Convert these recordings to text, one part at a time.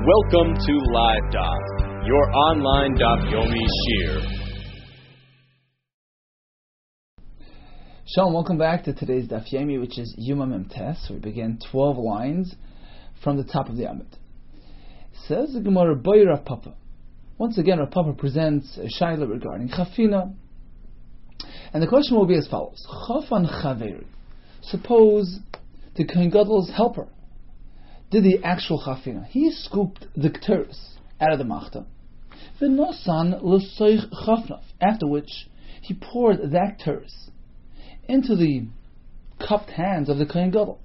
Welcome to Live Daf, your online Daf Yomi Shir. Shalom, welcome back to today's Daf Yomi, which is YOMA Mem Tes. We begin 12 lines from the top of the Amud. Says the Gemara, Boy Rav Papa. Once again, Rav Papa presents a shaila regarding Chafina. And the question will be as follows. Chafan Chaveri. Suppose the Kohen Gadol's helper did the actual Chafina. He scooped the Kteris out of the Machta. V'nosan l'soich chafnaf. After which, he poured that Kteris into the cupped hands of the Kohen Gadol.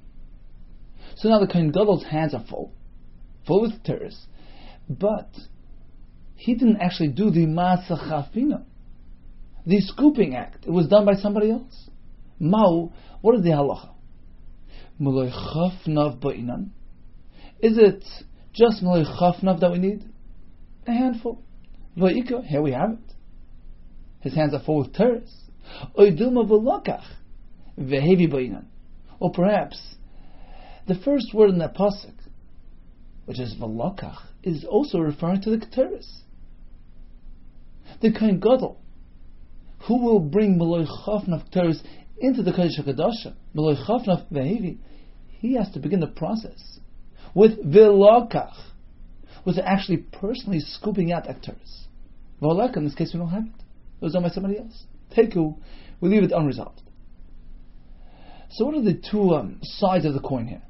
So now the Kohen Gadol's hands are full with Kteris. But he didn't actually do the Ma'aseh Chafina, the scooping act. It was done by somebody else. Ma'u, what is the halacha? Muloi chafnav ba'inan. Is it just Muloi chafnav that we need? A handful. Va'ika, here we have it. His hands are full with teres. Oidilma v'lokach vehevi ba'inan. Or perhaps the first word in that pasuk, which is v'lokach, is also referring to the teres. The Kohen Gadol, who will bring Meloi Chafnaf Teres into the Kodesh HaKadosh, Meloi Chafnaf Vehevi, he has to begin the process with V'lokach, with actually personally scooping out that Teres. V'lokach, in this case we don't have it. It was done by somebody else. Teku, we leave it unresolved. So what are the two sides of the coin here?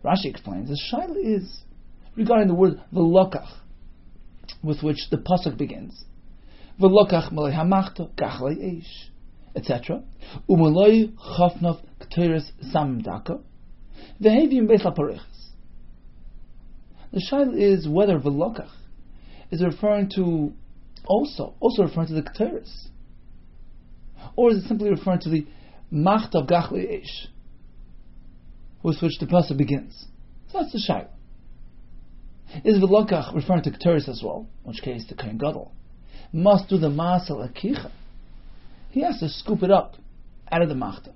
Rashi explains, the shaila is regarding the word V'lokach, with which the pasuk begins. V'lokach malei hamachta kachlei eish, etc. Umalei chafnaf k'teres samim daka v'hevim beis laparichas. The shaila is whether v'lokach is referring to also referring to the k'teres, or is it simply referring to the machta of kachlei eish, with which the pasuk begins. So that's the shaila. Is v'lokach referring to k'teres as well? In which case the Kohen Gadol must do the ma'aseh l'kicha. He has to scoop it up out of the machta.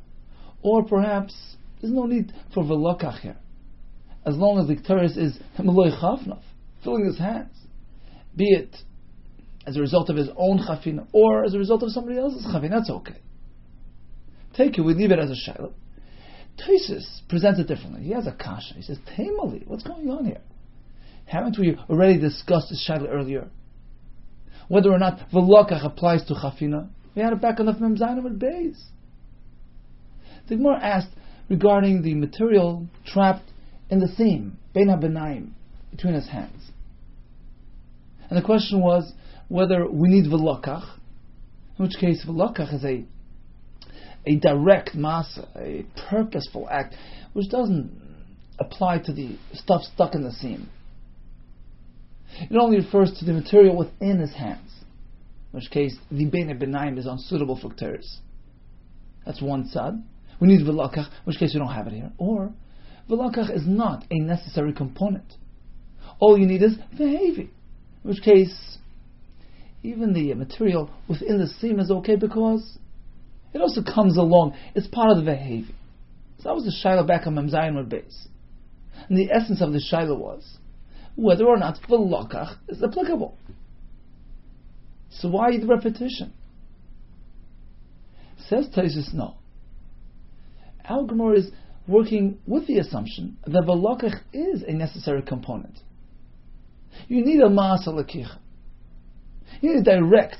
Or perhaps there's no need for v'lokach here, as long as the k'teres is meloi chafnaf, filling his hands, be it as a result of his own chafina or as a result of somebody else's chafina. That's okay. Take it, we leave it as a shaila. Tosfos presents it differently. He has a kasha. He says, Taimali, what's going on here? Haven't we already discussed this shaila earlier? Whether or not v'lokach applies to chafina. We had it back on the Mem Zayin with Beis. The Gemara asked regarding the material trapped in the seam, bein habenayim, between his hands. And the question was whether we need v'lokach, in which case v'lokach is a direct masa, a purposeful act, which doesn't apply to the stuff stuck in the seam. It only refers to the material within his hands, in which case the bein habenayim is unsuitable for k'teres. That's one side. We need v'lokach, in which case we don't have it here. Or v'lokach is not a necessary component. All you need is v'hevi, in which case even the material within the seam is okay because it also comes along. It's part of the v'hevi. So that was the shaila back on Mem Zayin with Beis. And the essence of the shaila was whether or not v'lokach is applicable. So why the repetition? Says Tosfos, no. Our Gemara is working with the assumption that v'lokach is a necessary component. You need a ma'aseh l'kicha. You need a direct,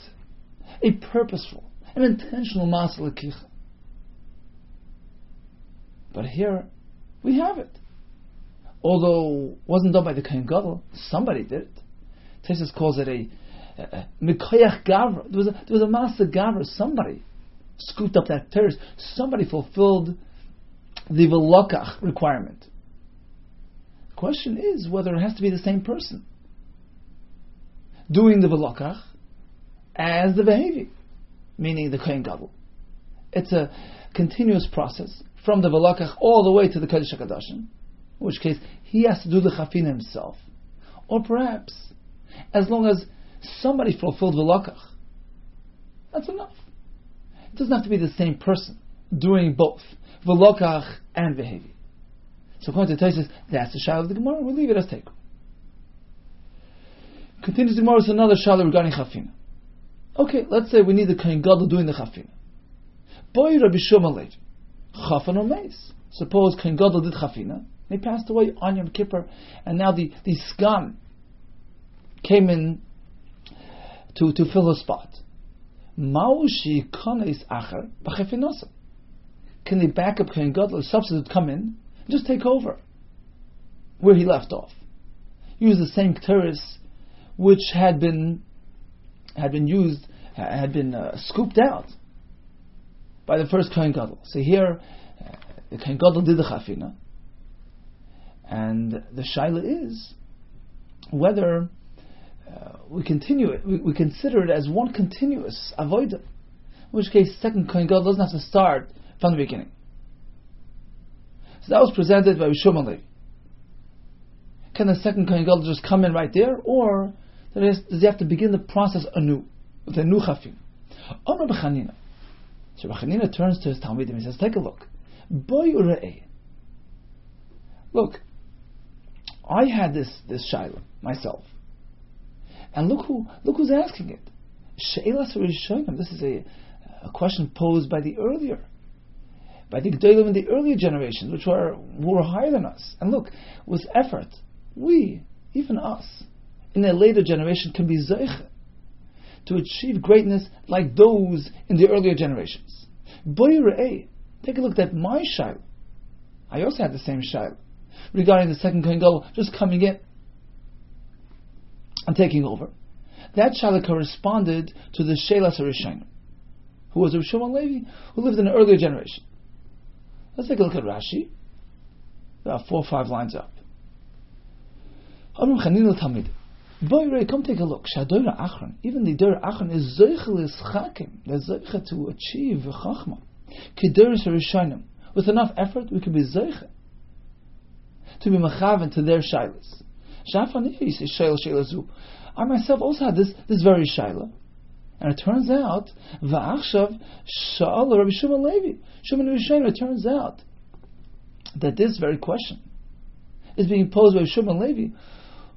a purposeful, an intentional ma'aseh l'kicha. But here we have it. Although it wasn't done by the Kohen Gadol, somebody did it. Tosfos calls it a mikoyach gavra. There was a ma'aseh gavra. Somebody scooped up that teres. Somebody fulfilled the v'lokach requirement. The question is whether it has to be the same person doing the v'lokach as the v'hevi, meaning the Kohen Gadol. It's a continuous process from the v'lokach all the way to the Kodesh HaKadosh, in which case he has to do the chafina himself. Or perhaps, as long as somebody fulfilled v'lokach, that's enough. It doesn't have to be the same person doing both v'lokach and v'hevi. So according to Tosfos, that's the shaila of the Gemara. We'll leave it as take. Continues the Gemara with another shaila regarding chafina. Okay, let's say we need the Kohen Gadol doing the chafina. Boy Rabbi Shimon Levi, chafan or meis. Suppose Kohen Gadol did chafina, and he passed away on Yom Kippur, and now the sgan came in to fill his spot. Maushi kanes acher b'chafinosa. Can the backup Kohen Gadol, substitute, come in and just take over where he left off? Use the same keteris which had been used, had been scooped out by the first Kohen Gadol. So here, the Kohen Gadol did the chafina, and the shaila is whether we continue it, we consider it as one continuous avodah, in which case second Kohen Gadol doesn't have to start from the beginning. So that was presented by Shimon Levi. Can the second Kohen Gadol just come in right there, or does he have to begin the process anew with a new chafin? Rabbi Chanina. So Rabbi Chanina turns to his Talmidim and says, "Take a look. Boy urei. Look, I had this shaila myself, and look who's asking it. She'elas v'rishonim. This is a question posed by the Gedolim in the earlier generations, which were higher than us. And look, with effort, we, even us, in a later generation, can be zeicha to achieve greatness like those in the earlier generations. Boy re'eh, take a look at my shaila. I also had the same shaila regarding the second Kohen Gadol just coming in and taking over. That shaila corresponded to the Shelas HaRishayim, who was Rabbi Shimon Levi, who lived in an earlier generation. Let's take a look at Rashi. There are 4 or 5 lines up. Come take a look. Even the Dor Achron is zeichel ischakim. They're zeichel to achieve chachma. Kederis harishayim. With enough effort, we can be zeichel to be machaven to their shaylas. I myself also had this very shayla, and it turns out va'achshav sha'al Rabbi Shimon Levi. It turns out that this very question is being posed by Shimon Levi,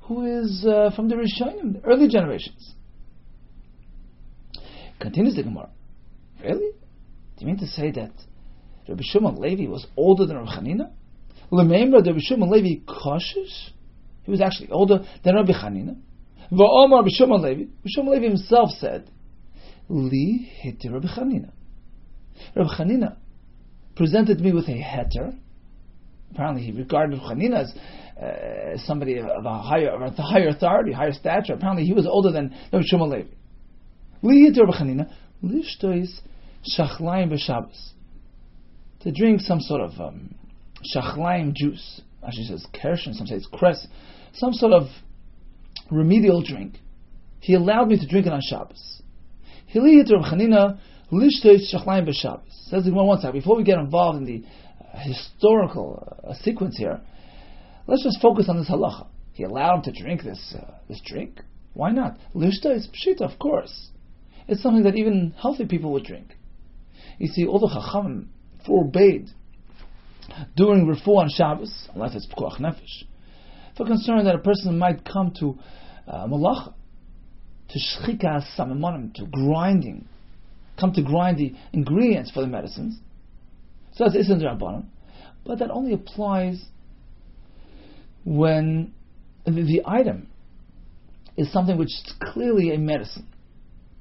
who is from the Rishonim, the early generations. Continues the Gemara. Really? Do you mean to say that Rabbi Shimon Levi was older than Rabbi Chanina? Remember, Rabbi Shimon Levi koshish? He was actually older than Rabbi Chanina. Va'omar Rabbi Shimon Levi. Rabbi Shimon Levi himself said, Li hiti Rabbi Chanina. Rabbi Chanina presented me with a heter. Apparently, he regarded Chanina as somebody of a higher authority, higher stature. Apparently, he was older than Rabbi Shimon Levi. Li hiti Rabbi Chanina lishtois shachlayim b'Shabbos, to drink some sort of shachlayim juice. Actually, says kershin. Some say it's cress. Some sort of remedial drink. He allowed me to drink it on Shabbos. Li hiti Rabbi Chanina lishtois shachlayim b'Shabbos. Says in one second, before we get involved in the historical sequence here, let's just focus on this halacha. He allowed him to drink this drink. Why not? Lishta is pshita, of course. It's something that even healthy people would drink. You see, all the chachamim forbade during refuah on Shabbos, unless it's pekuach nefesh, for concern that a person might come to malacha, to shchikas samamonim, to grinding, come to grind the ingredients for the medicines. So that's Isn Rabbanan, but that only applies when the item is something which is clearly a medicine.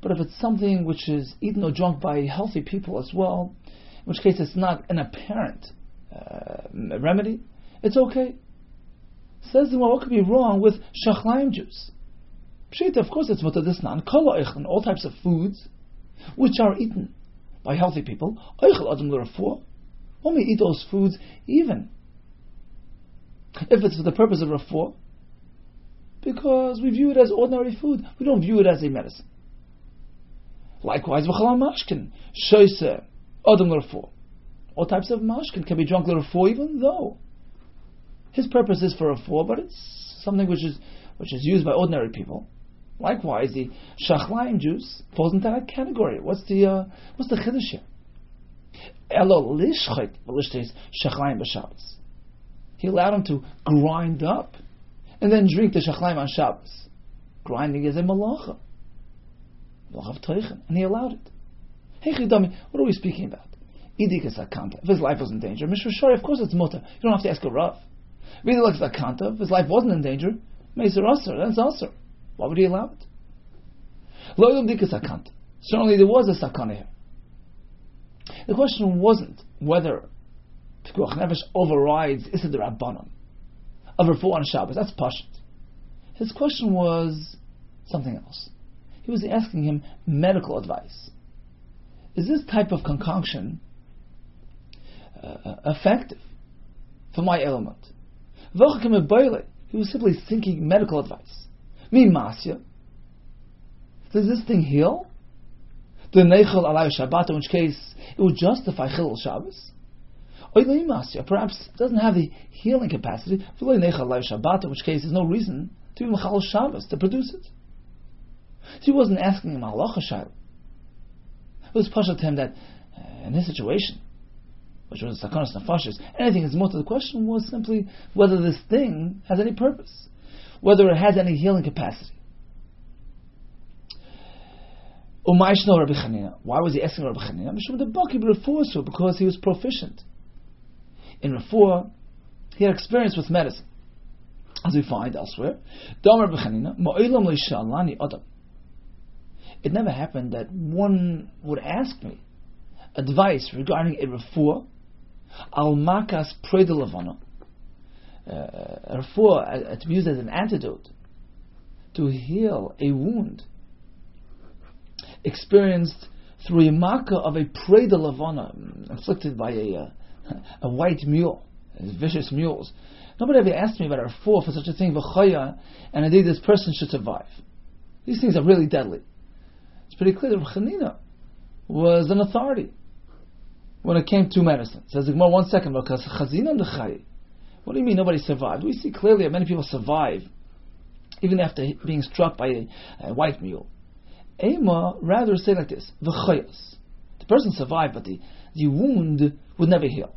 But if it's something which is eaten or drunk by healthy people as well, in which case it's not an apparent remedy, it's okay. Says the what could be wrong with shachlayim juice? Pshita, of course it's mutadisnan, kol oichel, all types of foods which are eaten by healthy people. Oichel adam l'refuah. When we eat those foods, even if it's for the purpose of refuah, because we view it as ordinary food, we don't view it as a medicine. Likewise, v'chalam mashkin, shoyse, adam l'refuah. All types of mashkin can be drunk l'refuah, even though his purpose is for refuah, but it's something which is used by ordinary people. Likewise, the shachlayim juice falls into that category. What's the chiddush here? He allowed him to grind up and then drink the shachlayim on Shabbos. grinding is a malacha. Malacha of Teichen. And he allowed it. Hey Chidami, what are we speaking about? Idik is Akanta. If his life was in danger, Mishra Shari, of course it's mutter. You don't have to ask a Rav. Really like Akanta, if his life wasn't in danger, Meisar Asr, that's Asr. Why would he allow it? Lo Yom Dik is Akanta. Certainly there was a Sakana here. The question wasn't whether Pikuach Nefesh overrides Issa de Rabbanon of Refuah on Shabbos. That's Pashut. His question was something else. He was asking him medical advice. Is this type of concoction effective for my ailment? He was simply seeking medical advice. Mi masya. Does this thing heal? The neichel alay Shabbat, in which case it would justify chilul Shabbos. Perhaps it doesn't have the healing capacity. In which case there's no reason to be mechal Shabbos to produce it. So he wasn't asking him halacha shayla. It was pasha to him that in this situation, which was sakanas nefashis, anything is mutter. The question was simply whether this thing has any purpose, whether it has any healing capacity. Why was he asking Rabbi Chanina? Because he was proficient in refuah. He had experience with medicine, as we find elsewhere. It never happened that one would ask me advice regarding a refuah al makas predelavana, a refuah to be used as an antidote to heal a wound experienced through a makkah of a predelavana inflicted by a white mule, vicious mules. Nobody ever asked me about a refuah for such a thing, v'chaya, and indeed this person should survive. These things are really deadly. It's pretty clear that Chanina was an authority when it came to medicine. Says the Gemara, 1 second, because Chazina l'chai. What do you mean nobody survived? We see clearly that many people survive even after being struck by a white mule. Ema rather say like this: v'chayas. The person survived, but the wound would never heal.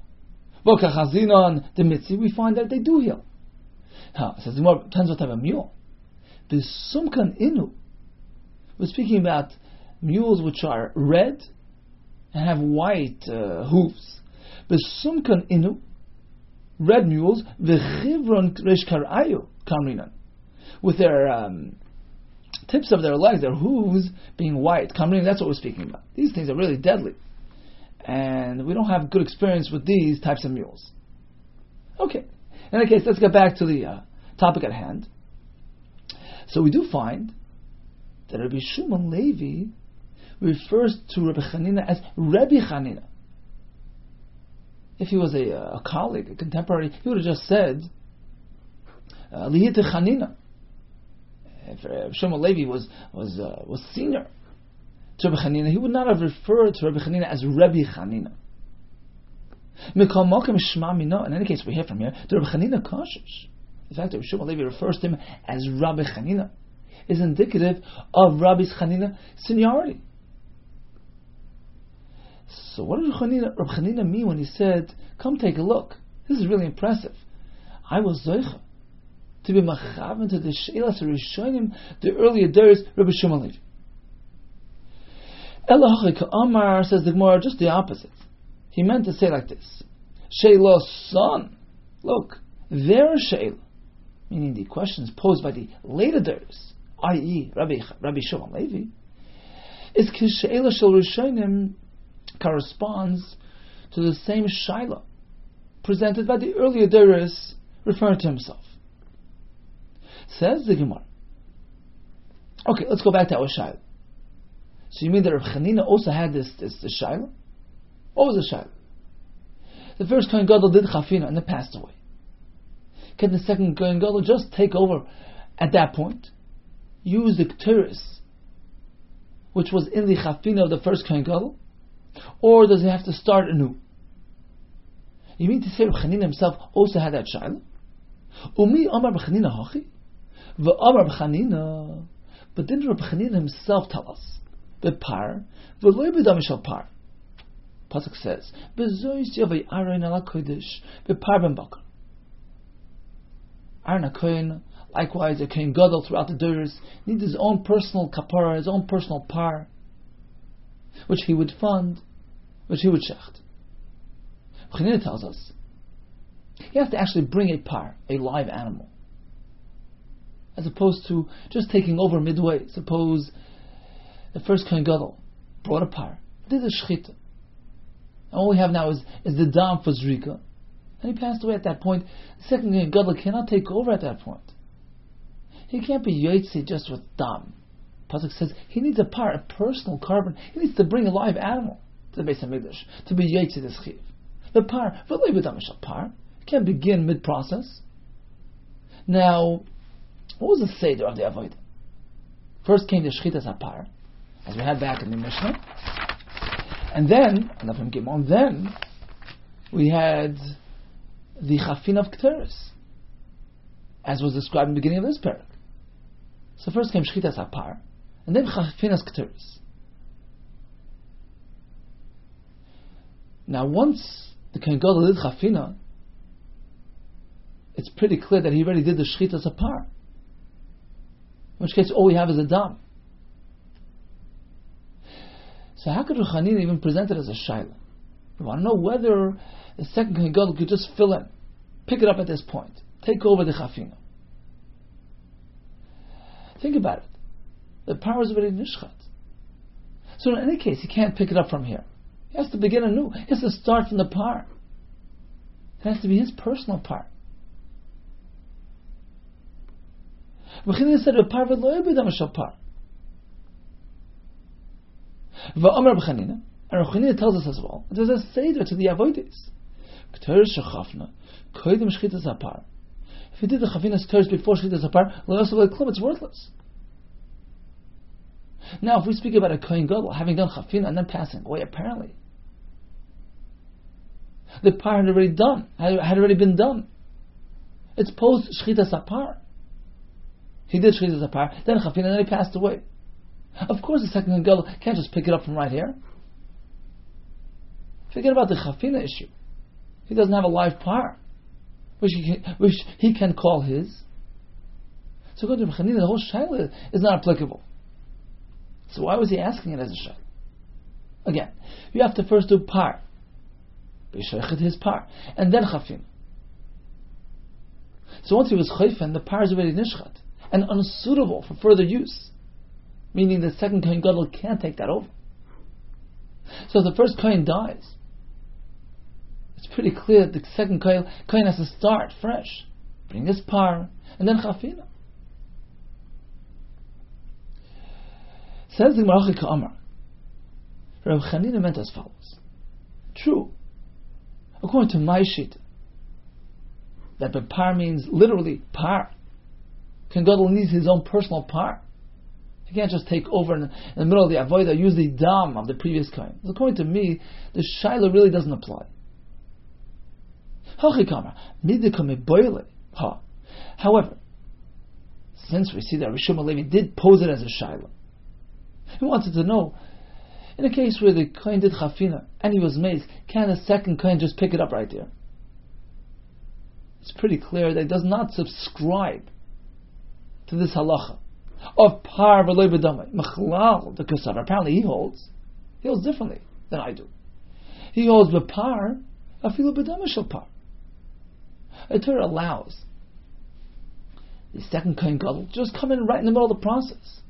V'kachazinan the mitzi, we find that they do heal. Says the Gemara, depends what type of mule. B'sumkan inu. We're speaking about mules which are red and have white hooves. Besumkan inu, red mules, v'chivron reshkarayu kamrinan, with their tips of their legs, their hooves being white. Kamrinan, that's what we're speaking about. These things are really deadly, and we don't have good experience with these types of mules. Okay, in any case, let's get back to the topic at hand. So we do find that Rabbi Shimon Levi refers to Rabbi Chanina as Rabbi Chanina. If he was a colleague, a contemporary, he would have just said Lihite Chanina. If Rabbi Shimon Levi was senior to Rabbi Chanina, he would not have referred to Rabbi Chanina as Rabbi Chanina. In any case, we hear from here that Rabbi Chanina kashish. The fact that Rabbi Shimon Levi refers to him as Rabbi Chanina is indicative of Rabbi Chanina seniority. So what did Rabbi Chanina mean when he said, come take a look? This is really impressive. I was Zoicha to be machaven to the Sheilas Rishonim, the earlier days, Rabbi Shimon Levi. Elahachik Amar, says the Gemara, just the opposite. He meant to say like this: Sheilah son, look, their Sheilah, meaning the questions posed by the later days, i.e., Rabbi Shimon Levi, is Kisheila Shel Rishonim corresponds to the same Shaila presented by the earlier Dores, referring to himself. Says the Gemara. Okay, let's go back to our Shaila. So you mean that Rabbi Chanina also had this Shaila? What was the Shaila? The first Kohen Gadol did Chafina and then passed away. Can the second Kohen Gadol just take over at that point? Use the Ketores, which was in the Chafina of the first Kohen Gadol? Or does he have to start anew? You mean to say Rabbi Chanina himself also had that Shaila? Umi Amar Rabbi Chanina Hachi? V'Amar Rabbi Chanina. But didn't Rabbi Chanina himself tell us? B'par, v'loy b'dam shel par. Pasuk says, B'zois yavei Aaron ala kodesh, b'par ben bakar. Aaron HaKohen Likewise, a Kohen Gadol throughout the Doros needs his own personal kapara, his own personal par, which he would fund, which he would shecht. Chanina tells us he has to actually bring a par, a live animal, as opposed to just taking over midway. Suppose the first Kohen Gadol brought a par, did a shechita, and all we have now is the dam for zrika, and he passed away at that point. The second Kohen Gadol cannot take over at that point. He can't be yotzi just with dam. Pasuk says he needs a par, a personal carbon. He needs to bring a live animal to the Beis Hamikdash to be yotzi this chiv. The par, v'lo b'dam shel par, can't begin mid-process. Now, what was the seder of the avodah? First came the shchitas hapar, as we had back in the Mishnah, and then we had the chafin of Ketores, as was described in the beginning of this parak. So first came shchitas hapar, and then chafinas Ketores. Now once the Kohen Gadol did chafina, it's pretty clear that he already did the shchitas hapar. In which case, all we have is a dam. So how could Ruchanin even present it as a shaila? We want to know whether the second Kohen Gadol could just fill in, pick it up at this point, take over the chafina. Think about it. The power is already nishchat. So in any case, he can't pick it up from here. He has to begin anew. He has to start from the par. It has to be his personal par. Ruchanin said, "Par v'lo b'dam shel par." V'amar b'chanina, and Ruchanin tells us as well, there's a seder to the avodas. Ketores shechafna, koydem shchitas hapar. If he did the chafinas ketores before shchitas hapar, lo yosef leklum, it's worthless. Now, if we speak about a Kohen Gadol having done chafina and then passing away, apparently the par had already been done. It's post shchitas hapar. He did shchitas hapar, then chafina, and then he passed away. Of course, the second Kohen Gadol can't just pick it up from right here. Forget about the chafina issue. He doesn't have a live par, which he can call his. So according to Chanina, the whole shaila is not applicable. So why was he asking it as a shaila? Again, you have to first do par, b'shaychet his par, and then chafina. So once he was chayfen, the par is already nishchat and unsuitable for further use, meaning the second Kohen Gadol can't take that over. So if the first Kohen dies, it's pretty clear that the second Kohen has to start fresh, bring his par, and then chafina. Says the Gemara Ka'amar, Rav Chanina meant as follows. True, according to my sheet, that the par means literally par. Kohen Gadol needs his own personal par. He can't just take over in the middle of the avodah, use the dam of the previous Kohen. According to me, the shaila really doesn't apply. However, since we see that Rishon Levi did pose it as a shaila, he wanted to know, in a case where the Kohen did chafina and he was mazed, can the second Kohen just pick it up right there? It's pretty clear that he does not subscribe to this halacha of par v'lo b'damei machlal the kasav. Apparently he holds differently than I do. He holds b'par afilu b'damei shel par. The Torah allows the second Kohen Gadol just come in right in the middle of the process,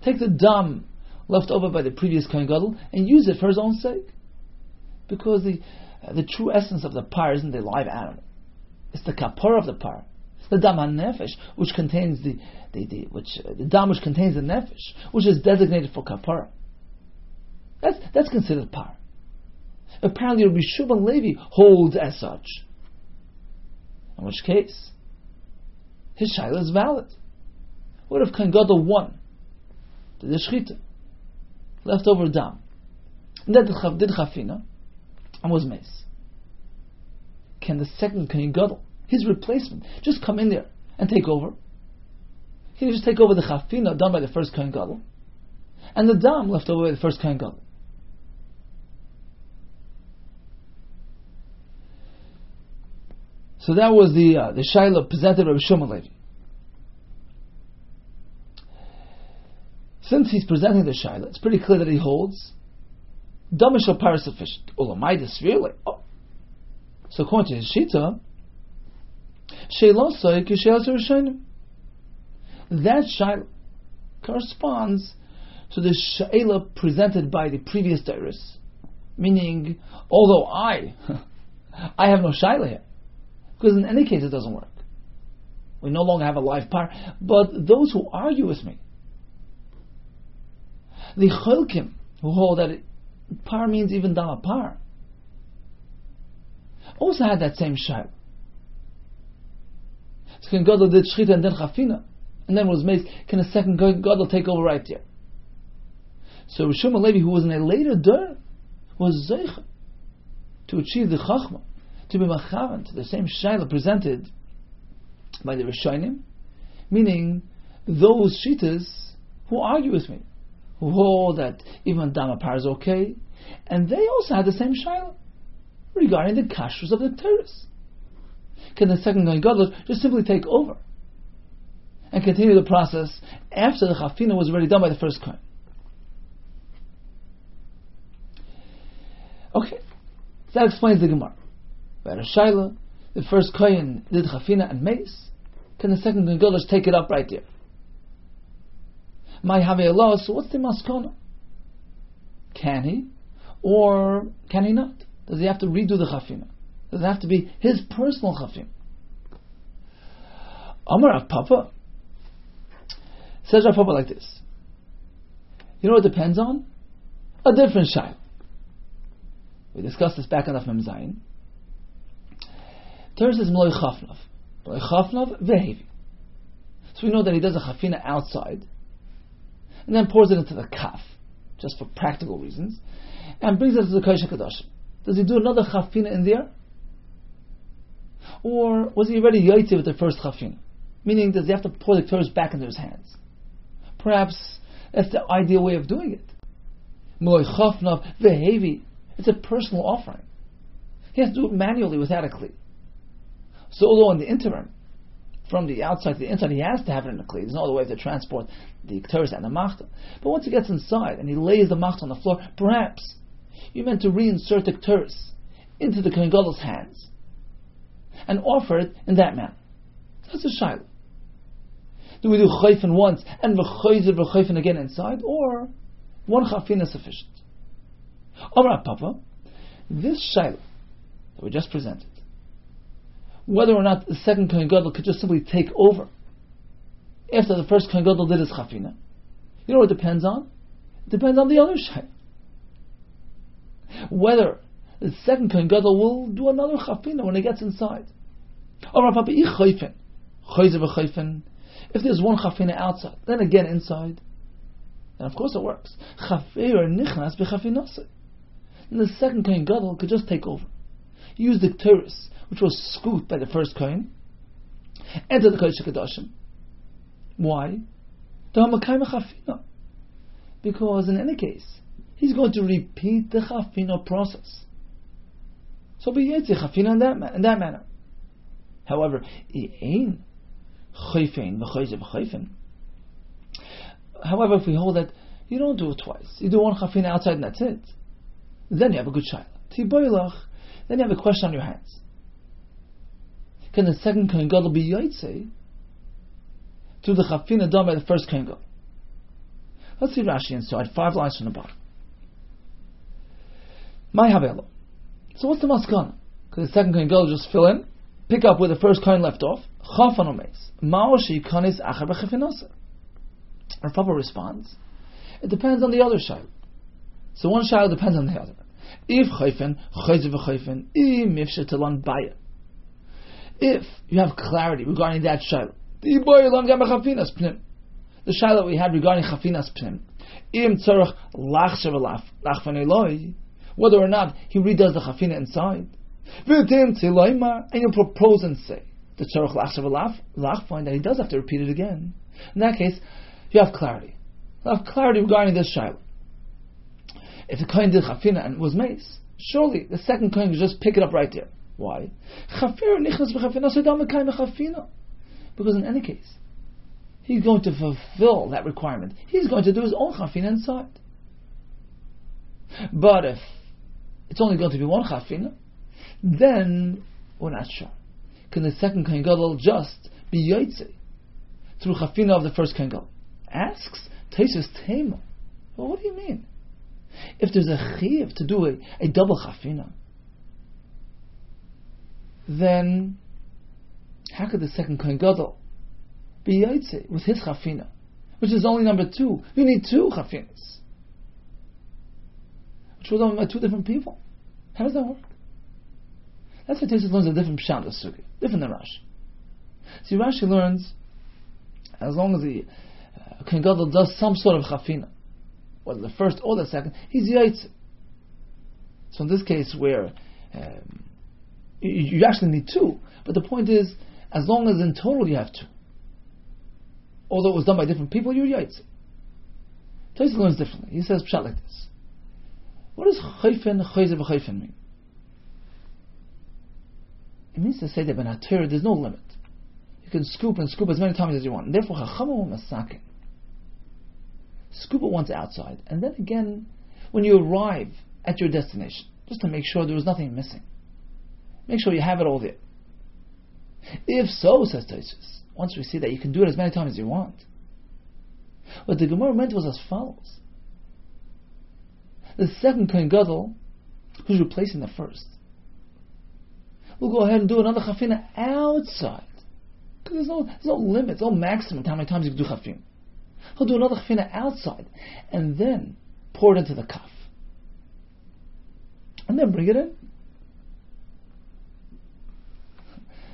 take the dam left over by the previous Kohen Gadol and use it for his own sake, because the true essence of the par isn't the live animal; it's the kapor of the par. The dam hanefesh, which contains the dam which contains the nefesh, which is designated for kapara. That's considered par. Apparently, Rabbi Yehuda Levi holds as such. In which case, his shaila is valid. What if Kohen Gadol won? Did the shchita, left over dam, and then did chafina, and was mace? Can the second Kohen Gadol, his replacement, just come in there and take over? Can he just take over the chafina done by the first Kohen Gadol, and the dam left over by the first Kohen Gadol? So that was the Shaila presented by Shmuel Levi. Since he's presenting the Shaila, it's pretty clear that he holds Damashal Par is sufficient. Ulamaidis really. Oh. So according to his Shita, Sheilasai Kishelas Rishonim. That Shaila corresponds to the Shaila presented by the previous Dairis. Meaning, although I have no Shaila here. Because in any case it doesn't work. We no longer have a live par. But those who argue with me, the Cholkim, who hold that par means even Dama par, also had that same Shaila. So can Gadol did Shchita and then Chafina, and then was made, can a second Gadol take over right there? So Rishon Levi, who was in a later Dur, was Zeicha to achieve the Chachma, to be Machavan to the same Shaila presented by the Rishonim, meaning those Shitas who argue with me, who hold that even Dama Par is okay, and they also had the same Shaila regarding the kashrus of the Teres. Can the second Kohen Gadol just simply take over and continue the process after the Chafina was already done by the first Kohen? Okay, so that explains the Gemara. We had a Shaila, the first Kohen did Chafina and Mace. Can the second Kohen Gadol just take it up right there? My Havei Allah, so what's the Maskana? Can he? Or can he not? Does he have to redo the Chafina? Does it have to be his personal Chafina? Amar Rav Papa says Rav Papa like this. You know what it depends on? A different Shaila. We discussed this back on Daf Mem Zayin. Torah says Meloi Chafnav. Meloi Chafnav vehevi. So we know that he does a Chafina outside and then pours it into the kaf, just for practical reasons, and brings it to the Kodesh HaKadoshim. Does he do another Chafina in there? Or was he already Yaitzi with the first Chafina? Meaning, does he have to pour the Torah back into his hands? Perhaps that's the ideal way of doing it. Meloi Chafnav vehevi. It's a personal offering. He has to do it manually without a kli. So although in the interim, from the outside to the inside, he has to have it in a kli. There's no other way to transport the Ketores and the Machta. But once he gets inside and he lays the Machta on the floor, perhaps you meant to reinsert the Ketores into the Kohen Gadol's hands and offer it in that manner. That's a Shaila. Do we do Chayfin once and v'chayzer again inside, or one Chafin is sufficient? Amar Papa, this Shaila that we just presented, whether or not the second Kohen Gadol could just simply take over after the first Kohen Gadol did his Chafina, you know what it depends on? It depends on the other Shaila. Whether the second Kohen Gadol will do another Chafina when he gets inside. Amar Papa, if there's one Chafina outside, then again inside, then of course it works. Chafir nichnas b'chafinase. And the second Kohen Gadol could just take over. Use the Teres, which was scooped by the first Kohen, enter the Kodesh HaKadoshim. Why? Because in any case, he's going to repeat the Chafina process. So be Yetzi Chafina in that manner. However, however, if we hold that you don't do it twice, you do one Chafina outside and that's it, then you have a good Shaila. Then you have a question on your hands. Can the second Kohen Gadol be Yaitse to the Chafina done by the first Kohen Gadol? Let's see Rashi inside, 5 lines from the bottom. My Havelo. So what's the Maskana? Because the second Kohen Gadol just fill in, pick up where the first Kohen left off. Chafan omeis. Mao sheikanis achar b'chafinasa. Our Papa responds, it depends on the other Shaila. So one Shaila depends on the other. If chayfen, chayzer v'chayfen, im ifshetalan baya. If you have clarity regarding that Shaila, the Shaila we had regarding chafinas pnim, im tzorach lachshav lachfan eloi, whether or not he redoes the chafina inside, v'tim tziloimar, and you propose and say the tzorach lachshav lachfan, that he does have to repeat it again. In that case, you have clarity. You have clarity regarding this Shaila. If the Kohen did Chafina and was mace, surely the second Kohen could just pick it up right there. Why? Because in any case, he's going to fulfill that requirement. He's going to do his own chafina inside. But if it's only going to be one chafina, then we're not sure. Can the second Kohen Gadol just be yotze through chafina of the first Kohen Gadol? Asks Taisus Tema. Well, what do you mean? If there's a chiyuv to do a double chafina, then how could the second Kohen Gadol be yotze with his chafina, which is only number 2? You need 2 chafinas, which were done by 2 different people. How does that work? That's why Taisus learns a different pshat of sugi, different than Rashi. See, Rashi learns as long as the Kohen Gadol does some sort of chafina, whether the first or the second, he's yotze. So in this case, where you actually need 2, but the point is, as long as in total you have 2, although it was done by different people, you're yotze. Taisus learns differently. He says pshat like this. What does chayfen, chayze v'chayfen mean? It means to say that ben HaTorah there's no limit. You can scoop and scoop as many times as you want. And therefore, chachamim masakin. Scoop it once outside, and then again, when you arrive at your destination, just to make sure there was nothing missing. Make sure you have it all there. If so, says Taisus, once we see that you can do it as many times as you want, what the Gemara meant was as follows. The second Kohen Gadol, who's replacing the first, will go ahead and do another chafina outside. Because there's no limit, there's no maximum to how many times you can do chafina. He'll do another chafina outside, and then pour it into the kaf. And then bring it in.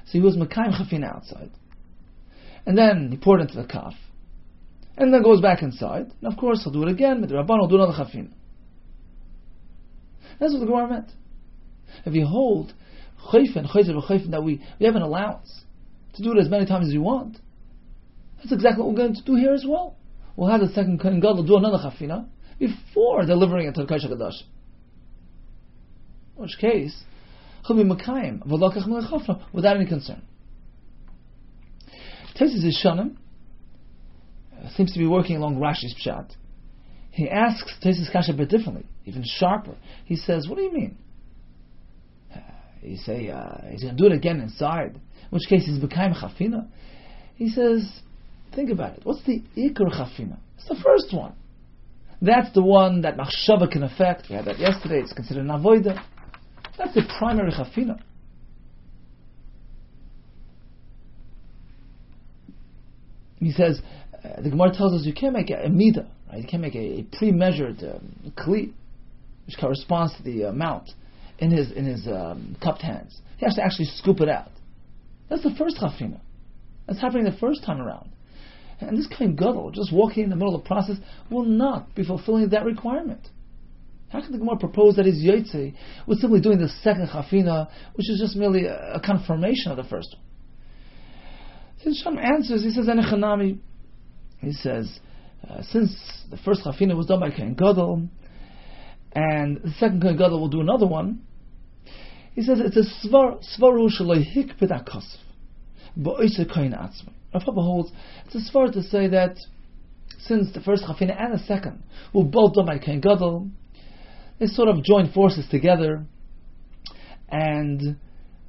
So he was mekayim chafina outside. And then he poured it into the kaf. And then goes back inside. And of course he'll do it again, with the Rabban will do another chafina. That's what the Gemara meant. If you hold chayfen, chayzer v'chayfen, that we have an allowance to do it as many times as you want, that's exactly what we're going to do here as well. We'll have the second Kohen Gadol do another chafina before delivering it to the Kodesh HaKadosh. In which case, he'll be mekayim v'lokach melechafra without any concern. Taisus Yishanim seems to be working along Rashi's pshat. He asks Taisus Kasha a bit differently, even sharper. He says, what do you mean? You say he's going to do it again inside, in which case he's mekayim chafina. He says, think about it. What's the ikar chafina? It's the first one. That's the one that machshava can affect. We had that yesterday. It's considered an avoida. That's the primary chafina. He says, the Gemara tells us you can't make a midah, right? You can't make a pre-measured kli, which corresponds to the amount in his cupped hands. He has to actually scoop it out. That's the first chafina. That's happening the first time around. And this Kohen Gadol, just walking in the middle of the process, will not be fulfilling that requirement. How can the Gemara propose that he's yotze with simply doing the second chafina, which is just merely a confirmation of the first one? His Sham answers, he says, Enechanami. He says, since the first chafina was done by Kohen Gadol, and the second Kohen Gadol will do another one, he says it's a svaru shaloi hikpid akosif, ba'oisa kohen atzmai. Rav Papa holds it's a svar to say that since the first chafina and the second were both done by Kohen Gadol, they sort of joined forces together, and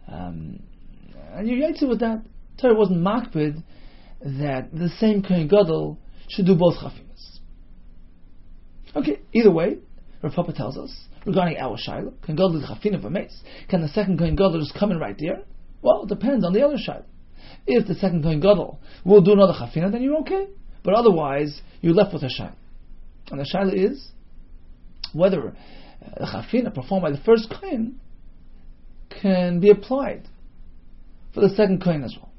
you're yotze with that. Torah wasn't makpid that the same Kohen Gadol should do both chafinas. Okay, either way, Rav Papa tells us regarding our shayla, Kohen Gadol did chafina v'meis. Can the second Kohen Gadol just come in right there? Well, it depends on the other shayla. If the second Kohen Gadol will do another chafina, then you're okay. But otherwise, you're left with a shayla. And the shayla is whether the chafina performed by the first Kohen can be applied for the second Kohen as well.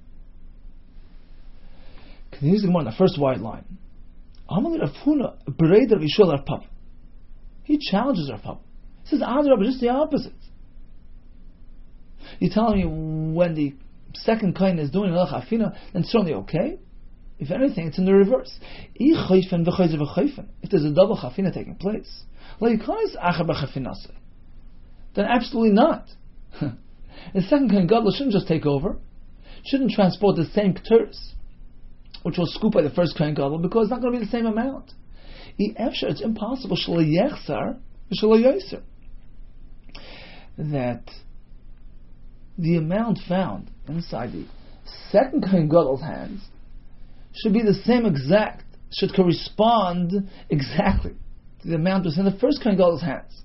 Continues the Gemara in the first wide line. He challenges Rav Papa. He says, Adrabah, just the opposite. You're telling me when the second Kohen is doing another chafina, then it's certainly okay? If anything, it's in the reverse. If there's a double chafina taking place, then absolutely not. The second Kohen Gadol shouldn't just take over, shouldn't transport the same Keteris, which was scooped by the first Kohen Gadol, because it's not going to be the same amount. It's impossible that the amount found inside the second Kohen Gadol's hands should be the same exact, should correspond exactly to the amount that's in the first Kohen Gadol's hands.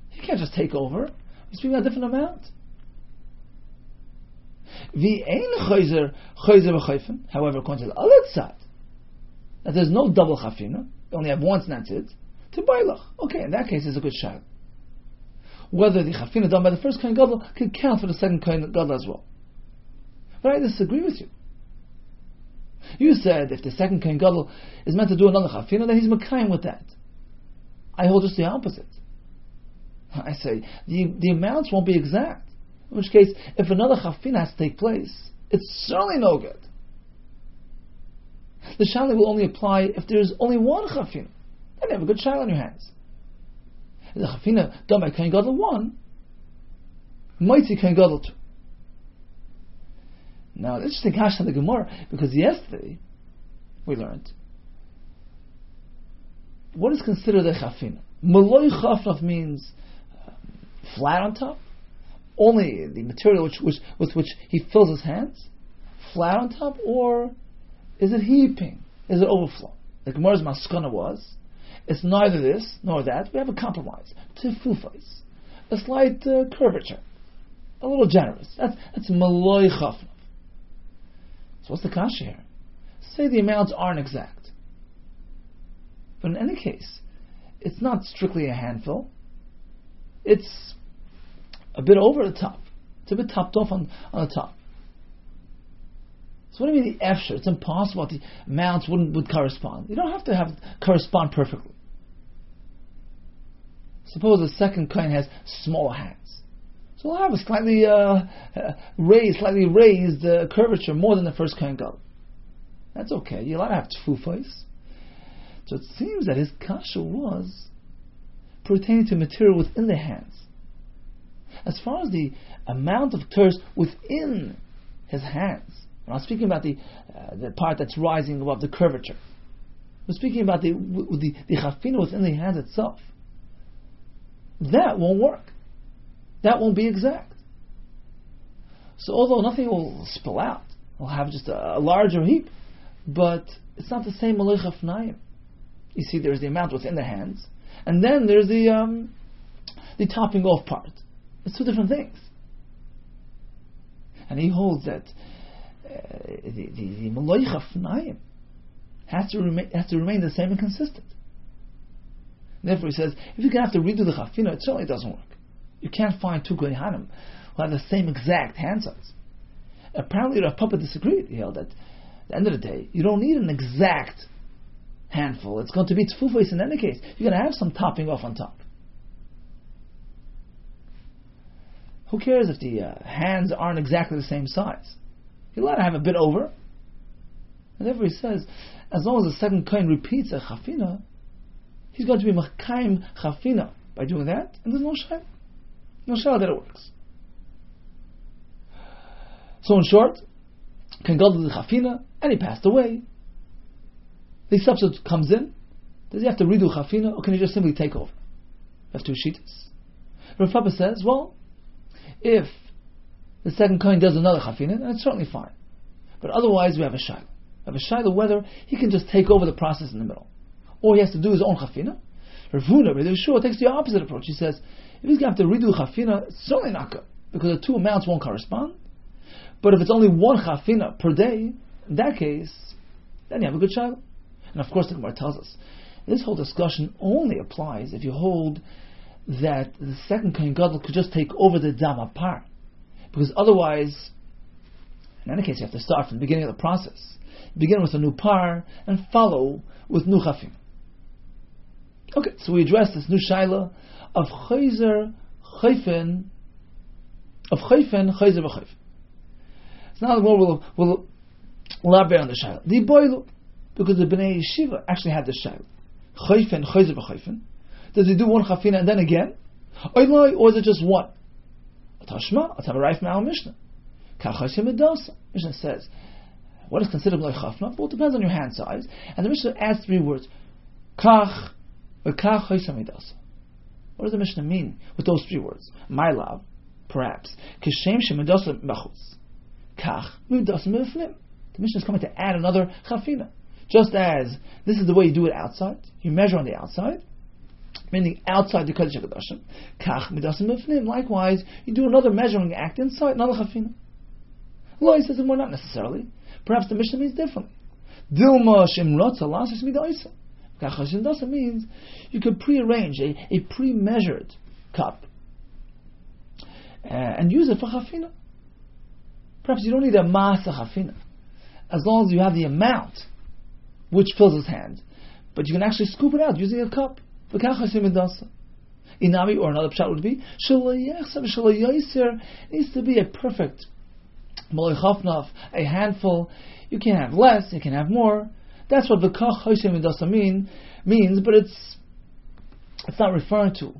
He can't just take over. He's speaking about a different amount. However, according to the other side, that there's no double chafina, you only have once and that's it, to bailach. Okay, in that case, it's a good shayla. Whether the chafina done by the first Kohen Gadol could count for the second Kohen Gadol as well. But I disagree with you. You said if the second Kohen Gadol is meant to do another chafina, then he's mekayim with that. I hold just the opposite. I say the amounts won't be exact. In which case, if another chafina has to take place, it's certainly no good. The shayla will only apply if there's only one chafina. Then you have a good shayla in your hands. If the chafina done by Kohen Gadol 1, mighty Kohen Gadol 2. Now, it's interesting hash on the Gemara, because yesterday we learned what is considered a chafina. Maloi chafnaf means flat on top, only the material with which he fills his hands, flat on top, or is it heaping? Is it overflow? The Gemara's maskana was, it's neither this nor that. We have a compromise. Tifufais, a slight curvature, a little generous. That's maloi chafnaf. So what's the kasha here? Say the amounts aren't exact. But in any case, it's not strictly a handful. It's a bit over the top. It's a bit topped off on the top. So what do you mean the efshar? It's impossible the amounts would correspond. You don't have to have correspond perfectly. Suppose the second kohen has smaller hands. So we'll have a slightly raised curvature more than the first Kohen Gadol. That's okay. You're allowed to have tfufos. So it seems that his kasha was pertaining to material within the hands. As far as the amount of tears within his hands, I'm not speaking about the part that's rising above the curvature. We're speaking about the chafina within the hands itself. That won't work. That won't be exact. So although nothing will spill out, we'll have just a larger heap, but it's not the same maloi chafnayim. You see, there's the amount within the hands, and then there's the topping off part. It's two different things. And he holds that the maloi chafnayim has to remain the same and consistent. And therefore, he says, if you're going to have to redo the chafina, it certainly doesn't work. You can't find two kohanim who have the same exact hand size. Apparently, Rav Papa disagreed. He held that at the end of the day, you don't need an exact handful. It's going to be tfufos in any case. You're going to have some topping off on top. Who cares if the hands aren't exactly the same size? You're allowed to have a bit over. And therefore, he says, as long as the second kohen repeats a chafina, he's going to be mekayim chafina by doing that, and there's no shayla. No shayla that it works. So in short, Kohen Gadol did the chafina, and he passed away. The substitute comes in. Does he have to redo chafina, or can he just simply take over? You have two shittas. Rav Papa says, well, if the second kohen does another chafina, then it's certainly fine. But otherwise, we have a shayla. We have a shayla whether he can just take over the process in the middle, or he has to do his own chafina. Rav Yehuda takes the opposite approach. He says, if he's going to have to redo chafina, it's certainly not good, because the two amounts won't correspond. But if it's only one chafina per day, in that case, then you have a good shayla. And of course, the Gemara tells us, this whole discussion only applies if you hold that the second Kohen Gadol could just take over the dam apart. Because otherwise, in any case, you have to start from the beginning of the process. Begin with a new par, and follow with new chafina. Okay, so we address this new shayla of chayzer chayfen, chayzer v'chayfen. So now we'll elaborate on the shayla. The boilu, because the Bnei Yeshiva actually had this shayla. Chayfen, chayzer v'chayfen. Does he do one chafina and then again? Or is it just one? Tashma, let's have a right from our Mishnah. Mishnah says, what is considered loy chafna? Well, it depends on your hand size. And the Mishnah adds 3 words. Kach, v'kach chaysa midasa. What does the Mishnah mean with those 3 words? My love, perhaps. Kishem shemidasa b'chutz. Kach, midasa b'fnim. The Mishnah is coming to add another chafina. Just as this is the way you do it outside. You measure on the outside, meaning outside the Kodesh HaKadoshim. Kach midasa b'fnim. Likewise, you do another measuring act inside, another chafina. Lo, he says more, not necessarily. Perhaps the Mishnah means differently. Dilma shimrotza lasis midaisa. Kachashindasa means you could prearrange a pre-measured cup and use it for chafina. Perhaps you don't need a masa chafina, as long as you have the amount which fills his hand. But you can actually scoop it out using a cup. Inami, or another pshat would be needs to be a perfect malay chafnaf, a handful. You can have less, you can have more. That's what v'kach hoysem midasa means, but it's not referring to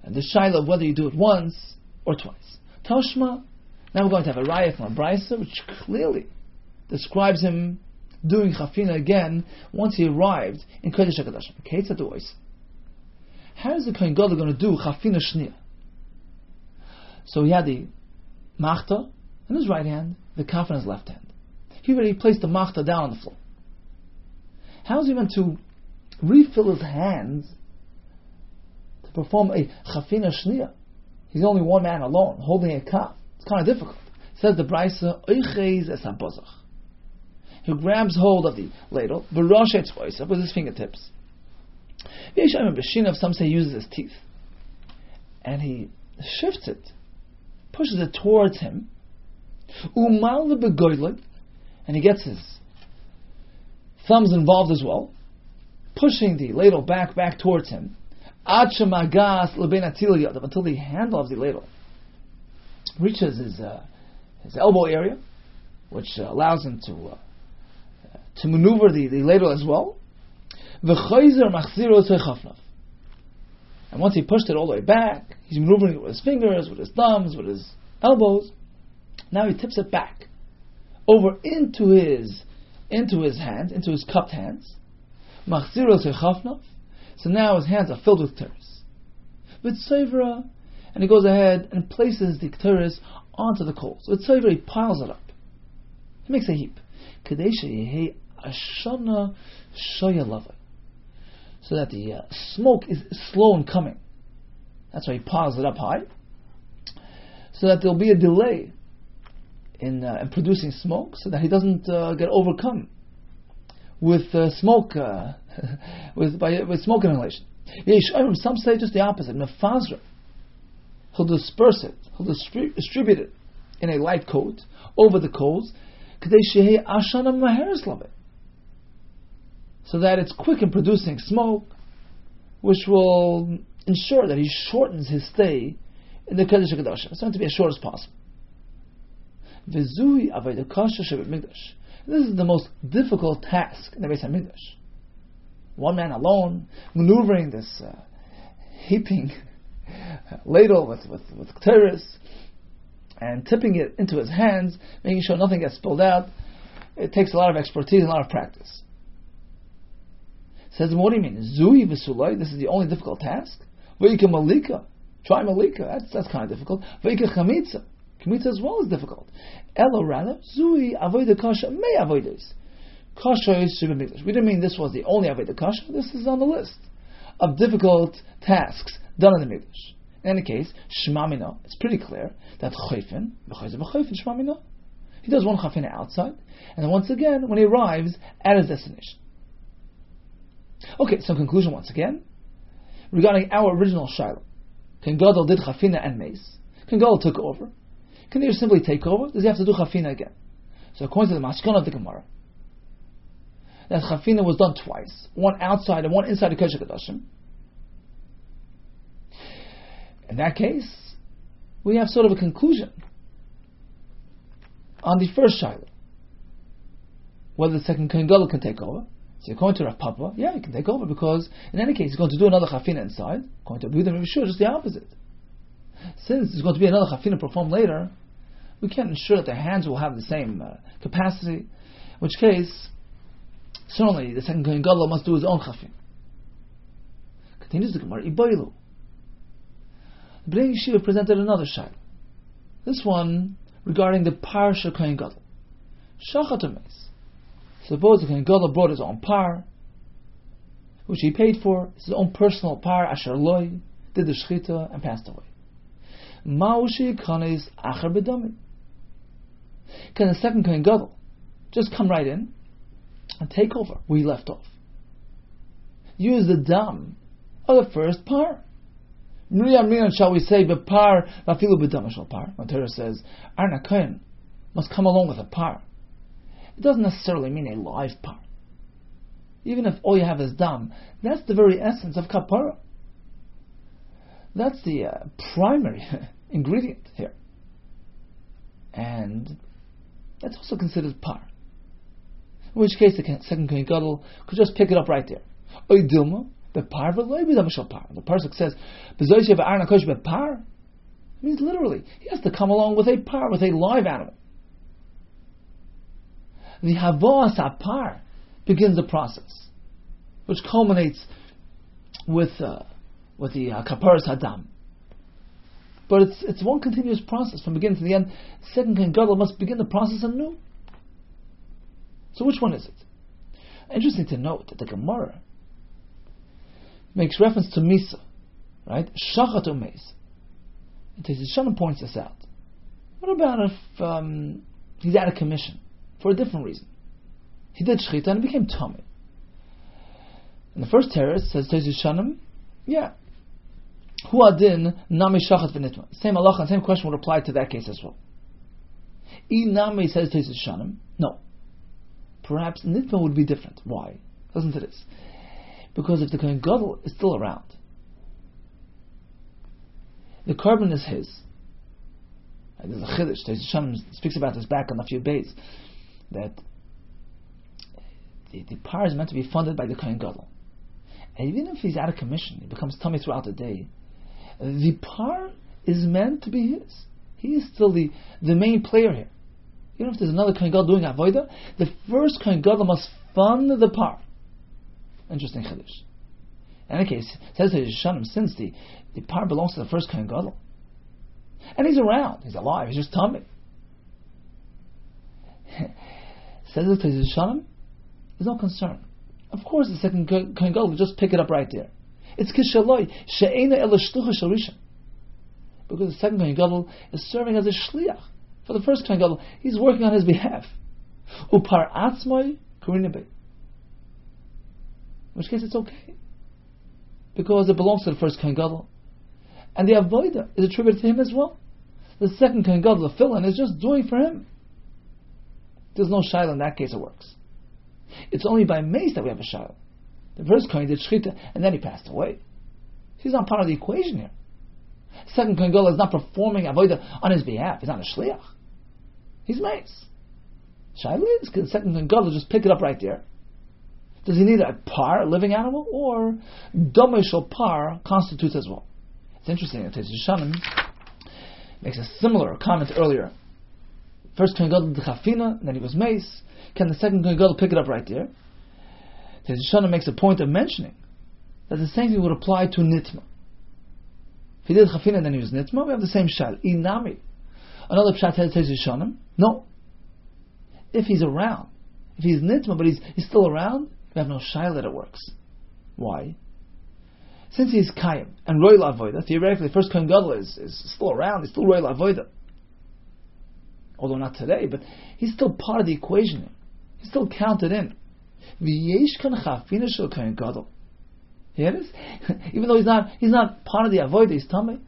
the shaila of whether you do it once or twice. Tashma. Now we're going to have a raya from a brisa which clearly describes him doing chafina again once he arrived in Kodesh HaKadoshim. How is the Kohen Gadol going to do chafina shnia? So he had the machta in his right hand, the kaf in his left hand. He already placed the machta down on the floor. How is he meant to refill his hands to perform a chafina shnia? He's only one man alone, holding a kaf. It's kind of difficult. Says the brisa, oiches es habozach. He grabs hold of the ladle, with his fingertips. Some say he uses his teeth. And he shifts it, pushes it towards him. And he gets his thumbs involved as well, pushing the ladle back towards him. Until the handle of the ladle reaches his elbow area, which allows him to maneuver the ladle as well. And once he pushed it all the way back, he's maneuvering it with his fingers, with his thumbs, with his elbows. Now he tips it back over into his hands, into his cupped hands. So now his hands are filled with teres. With seivra, and he goes ahead and places the teres onto the coals. With seivra, he piles it up. He makes a heap. So that the smoke is slow in coming. That's why he piles it up high. So that there'll be a delay in producing smoke, so that he doesn't get overcome with smoke, with smoke inhalation. Some say just the opposite. Mefazra, he'll disperse it, he'll distribute it in a light coat over the coals, so that it's quick in producing smoke, which will ensure that he shortens his stay in the Kodesh HaKadoshim. It's meant to be as short as possible. This is the most difficult task in the Beis HaMikdash. One man alone, maneuvering this heaping ladle with teres, and tipping it into his hands, making sure nothing gets spilled out. It takes a lot of expertise and a lot of practice. Says, what do you mean? Zui v'sulai, this is the only difficult task? V'ika malika, try malika, that's kind of difficult. V'ika chamitza as well is difficult. Elo rather, zui avoida kasha may avoides. Kasha is shibim. We didn't mean this was the only avoida kasha. This is on the list of difficult tasks done in the mikdash. In any case, shmamina, it's pretty clear that chayfin, shmamina, he does one chafina outside, and then once again, when he arrives at his destination. Okay, so conclusion once again, regarding our original shaila. Kohen Gadol did chafina and mace. Kohen Gadol took over. Can he simply take over? Does he have to do chafina again? So according to the Maskana of the Gemara, that chafina was done twice, one outside and one inside the Kodesh HaKadoshim. In that case, we have sort of a conclusion on the first shaila, whether the second Kohen Gadol can take over. So according to Rav Papa, yeah, he can take over, because in any case he's going to do another chafina inside. According to Rabbi Yehuda, just the opposite. Since there's going to be another chafina performed later, we can't ensure that their hands will have the same capacity. In which case, certainly the second Kohen Gadol must do his own chafina. Continues the Gemara, Iboilu. The Bnei Yeshiva presented another shayla. This one regarding the parsha Kohen Gadol. Shachatames. Suppose the Kohen Gadol brought his own par, which he paid for, his own personal par, asher loy, did the shchita, and passed away. Ma'ushi kanes acher bedami. Can the second Kohen Gadol just come right in and take over where he left off? Use the dam of the first par. Shall we say bepar vafilu bedam shal par? When Torah says Arna Kohen must come along with a par, it doesn't necessarily mean a live par. Even if all you have is dam, that's the very essence of kapara. That's the primary ingredient here, and that's also considered par. In which case, the second Kohen Gadol could just pick it up right there. Oidilma. The par the pasuk says, par means literally he has to come along with a par, with a live animal. The havas par begins the process, which culminates with the kaparas hadam. But it's one continuous process from beginning to the end. Second Kohen Gadol must begin the process anew. So which one is it? Interesting to note that the Gemara makes reference to Misa, right? Shachat umeis. And Shana points this out. What about if he's out of commission for a different reason? He did shchita and became tummy. In the first terrace says Shanam, yeah. Hu adin nami shachat v'nitma. Same halacha and same question would apply to that case as well. I nami says Shanam, no. Perhaps nitma would be different. Why? Listen to this. Because if the Kohen Gadol is still around, the carbon is his. There's a chiddush. Shannon speaks about this back on a few days, that the par is meant to be funded by the Kohen Gadol. And even if he's out of commission, he becomes tummy throughout the day, the par is meant to be his. He is still the main player here. Even if there's another Kohen Gadol doing avodah, the first Kohen Gadol must fund the par. Interesting chiddush. In any case, says Yishanim, since the par belongs to the first Kohen Gadol, and he's around, he's alive, he's just tummy. Says Yishanim, there's no concern. Of course, the second Kohen Gadol will just pick it up right there. It's kishaloi she'ena ela shlucha sharisha, because the second Kohen Gadol is serving as a shliach for the first Kohen Gadol. He's working on his behalf. Upar atzmai kurinebe. In which case it's okay, because it belongs to the first Kohen Gadol, and the avodah is attributed to him as well. The second Kohen Gadol, the fill-in, is just doing for him. There's no shayla in that case. It works. It's only by mace that we have a shayla. The first Kohen did shchita and then he passed away. He's not part of the equation here. Second Kohen Gadol is not performing avodah on his behalf. He's not a shliach. He's mace. Shayla is the second Kohen Gadol just pick it up right there. Does he need a par, a living animal, or domeshal par constitutes as well? It's interesting that Yishanim makes a similar comment earlier. First Kohen Gadol did chafina, and then he was mace. Can the second Kohen Gadol pick it up right there? Yishanim makes a point of mentioning that the same thing would apply to nitma. If he did chafina and then he was nitma, we have the same shal. Inami. Another pshat says Yishanim, no. If he's around, if he's nitma but he's still around, we have no shayla that it works. Why? Since he's kayim and roy la'avoda, theoretically, first Kohen Gadol is still around. He's still roy la'avoda, although not today. But he's still part of the equation. He's still counted in. V'yesh kan chafina shel Kohen Gadol. Hear this? Even though he's not part of the avoda, he's tummy,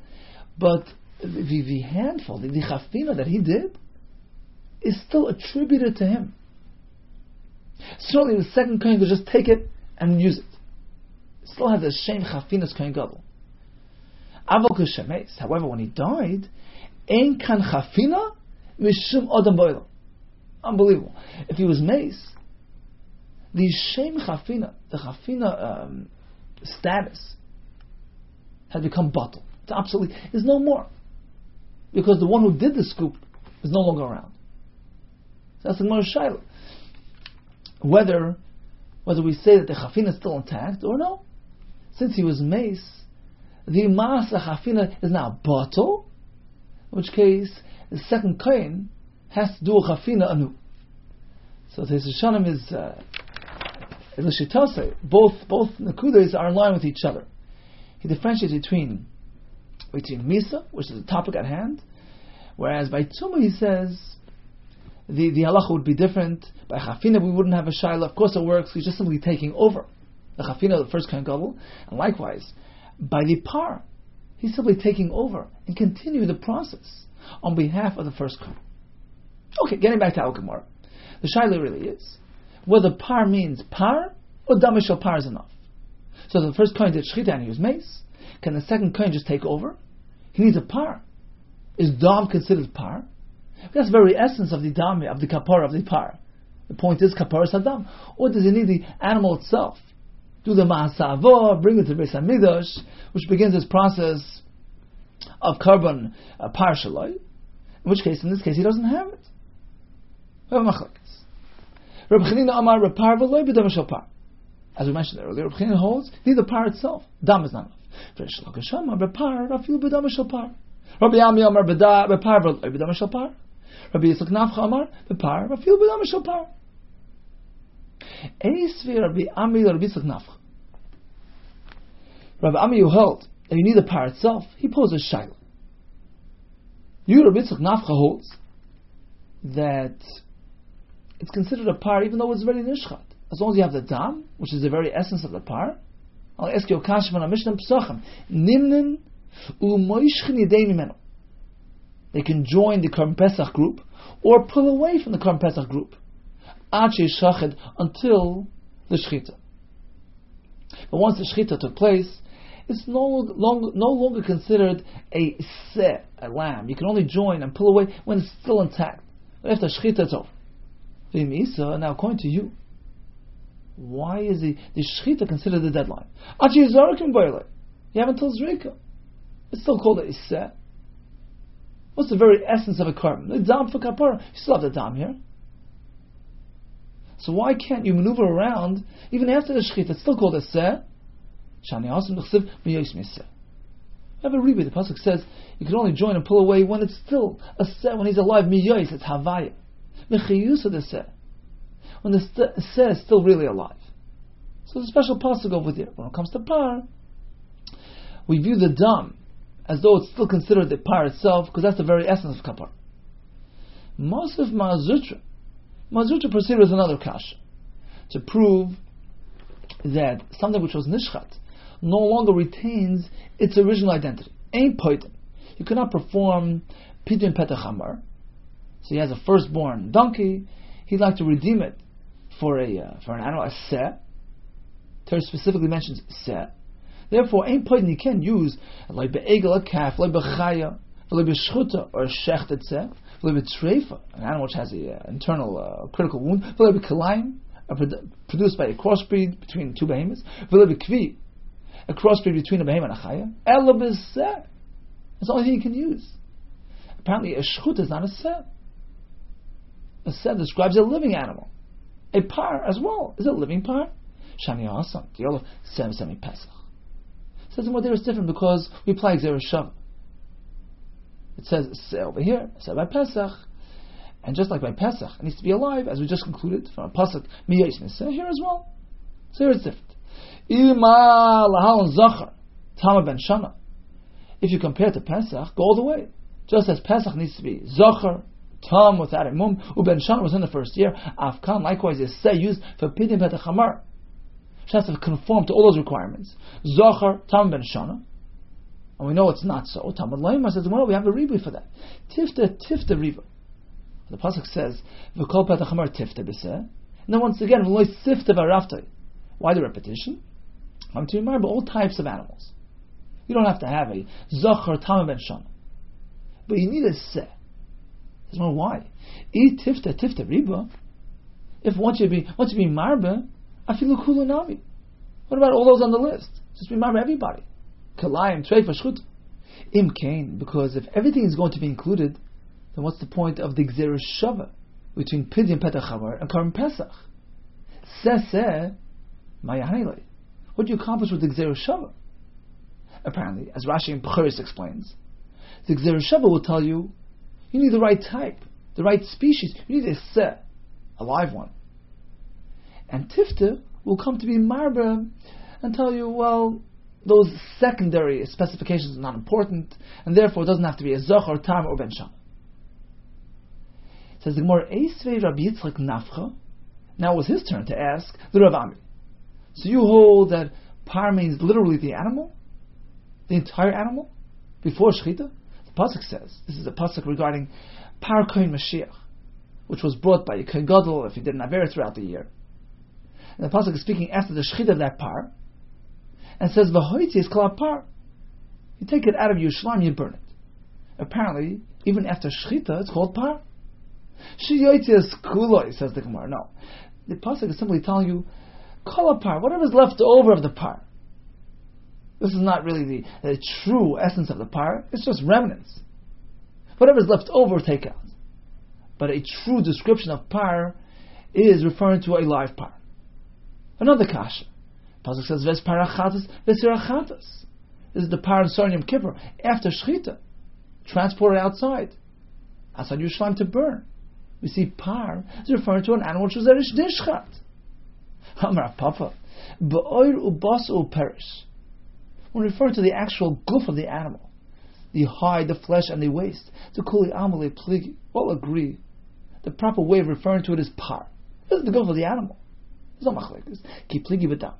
but the handful, the chafina that he did, is still attributed to him. Certainly, the second Kohen could just take it and use it. Still have the shem chafinas Kohen Gadol. Avol kshemes. However, when he died, ein kan chafina mishum adam boilam. Unbelievable. If he was mace, the shem chafina, the chafina status, had become bottled. It's absolutely. There's no more. because the one who did the scoop is no longer around. So that's the Gemara Shaila. Whether we say that the chafina is still intact or no. Since he was mace, the masa chafina is now bottle, in which case the second kohen has to do a chafina anu. So the Shishanim is l'shitase. Both nekudas are in line with each other. He differentiates between misa, which is the topic at hand, whereas by tumah he says the halacha would be different. By chafina we wouldn't have a shaila. Of course it works. He's just simply taking over the chafina of the first kohen gadol, and likewise by the par he's simply taking over and continuing the process on behalf of the first kohen. Okay, getting back to Al Gemara, the shaila really is whether par means par or damishal par is enough. So the first kohen did shchita and he was mace. Can the second kohen just take over? He needs a par. Is dam considered par? That's the very essence of the dam, of the kapara, of the par. The point is kapara sadam. Or does he need the animal itself? Do the ma'asavah, bring it to Beis Hamikdash, which begins this process of carbon par shaloi. In this case, he doesn't have it. We have machlokes. Rabbi Chanina Amar repar v'loi b'dam shel par. As we mentioned earlier, Rabbi Chanina holds neither par itself. Dam is not enough. Rabbi Shlomo repar afilu b'dam shel par. Rabbi Ami Amar repar v'loi b'dam shel par. Rabbi Yitzchak Nafcha Amar repar afilu b'dam shel par. Eisvi Rabbi Ami or Rabbi Yitzchak Nafcha. Rabbi Ami who held that you need the par itself, he poses shaila. You Rabbi Yitzchak Nafcha holds that it's considered a par even though it's very nishchat. As long as you have the dam, which is the very essence of the par. I'll ask you a kasha from a Mishnah Pesachim. Nimnin u'moishchin yidei mimenu. They can join the Korban Pesach group or pull away from the Korban Pesach group until the shchita. But once the shchita took place, it's no longer considered a lamb. You can only join and pull away when it's still intact. But after shchita, it's over. Now, according to you, why is the shchita considered the deadline? You have until zrika. It's still called a iseh. What's the very essence of a carbon? The dam for kapara. You still have the dam here. So why can't you maneuver around even after the shchita? It's still called a iseh. Shani asim l'chsiv miyois miseh. Have a read. The pasuk says you can only join and pull away when it's still a iseh. When he's alive, miyois, it's havaya. Mechiyus of the iseh. When the iseh is still really alive. So there's a special pasuk over there. When it comes to par, we view the dam as though it's still considered the par itself, because that's the very essence of kapar. Mosif Ma'azutra proceeded with another kasha to prove that something which was nishchat no longer retains its original identity. Ain't poitin. You cannot perform pidyon petach hamar. So he has a firstborn donkey. He'd like to redeem it for an animal, a seh. Torah specifically mentions seh. Therefore, ain't poitin, you can't use like be'egel, a calf, like be'chaya, like be'shchuta, or a shechted seh, like be'treifa, an animal which has an internal critical wound, like be'kalayim, produced by a crossbreed between two behemoths, like be'kvi, a crossbreed between a behemoth and a chaya, ela be'seh. That's the only thing you can use. Apparently, a shchut is not a seh. A seh describes a living animal. A par as well is a living par. Shani Hasam, the other semi Pesach. Says more there is different because we apply Gzera Shav. It says seh over here, seh by Pesach, and just like by Pesach, it needs to be alive, as we just concluded from a pasuk miyois miseh here as well. So here it's different. Ima lahal zachar tama ben shana. If you compare to Pesach, go all the way. Just as Pesach needs to be zachar, tam without a mum, uben shana was in the first year. Afkan likewise is seh used for pidyon petach hamar. She has to conform to all those requirements. Zohar, Tam ben Shana. And we know it's not so. Talmud Laima says, well, we have a riba for that. Tifta riba. The pasuk says, V'kol petach hamar tifta b'seh. And then once again, V'loi sifta v'araftoi. Why the repetition? I'm to remember all types of animals. You don't have to have a Zohar, Tam ben Shana. But you need a seh. Says, well, why? Tifta riba. If once you be marbe, afilu kulu nami. What about all those on the list? Just remember everybody. Kalayim, treifa, shchut. Im kain, because if everything is going to be included, then what's the point of the Gzera Shava between Pidyon Petach Chavar and Karban Pesach? Seseh Mayahayle. What do you accomplish with the Gzera Shava? Apparently, as Rashi and Bechoros explains, the Gzera Shava will tell you need the right type, the right species. You need a seh, a live one. And Tifta will come to be Marba and tell you, well, those secondary specifications are not important, and therefore it doesn't have to be a Zoch or Tam or Ben Shama. Says the Gemara, Eisvei Rabbi Yitzchak Nafcha. Now it was his turn to ask the Rav Ami. So you hold that par means literally the animal? The entire animal? Before Shechita? The Pasuk says, this is a Pasuk regarding Par Kohen Mashiach, which was brought by a Kohen Gadol if he did an Avera throughout the year. And the Pasuk is speaking after the Shechita of that par, and says, V'hoitzi is kol par. You take it out of Yerushalayim, you burn it. Apparently, even after Shechita, it's called par. Shiyoitzi is kuloi, says the Gemara. No. The Pasuk is simply telling you, kol par, whatever is left over of the par. This is not really the true essence of the par, it's just remnants. Whatever is left over, take out. But a true description of par is referring to a live par. Another kasha. Pasuk says, Ves parachatas, ves irachatas. This is the par in Sar Yom Kippur, after Shechita, transported outside Yerushalayim to burn. We see par is referring to an animal which was erish dishchat. Amar Papa, be'oir ubas perish. When referring to the actual goof of the animal, the hide, the flesh, and the waist, to kuli amale pligi, all agree. The proper way of referring to it is par. This is the goof of the animal. There's no machlekes. Ki pligi b'dam.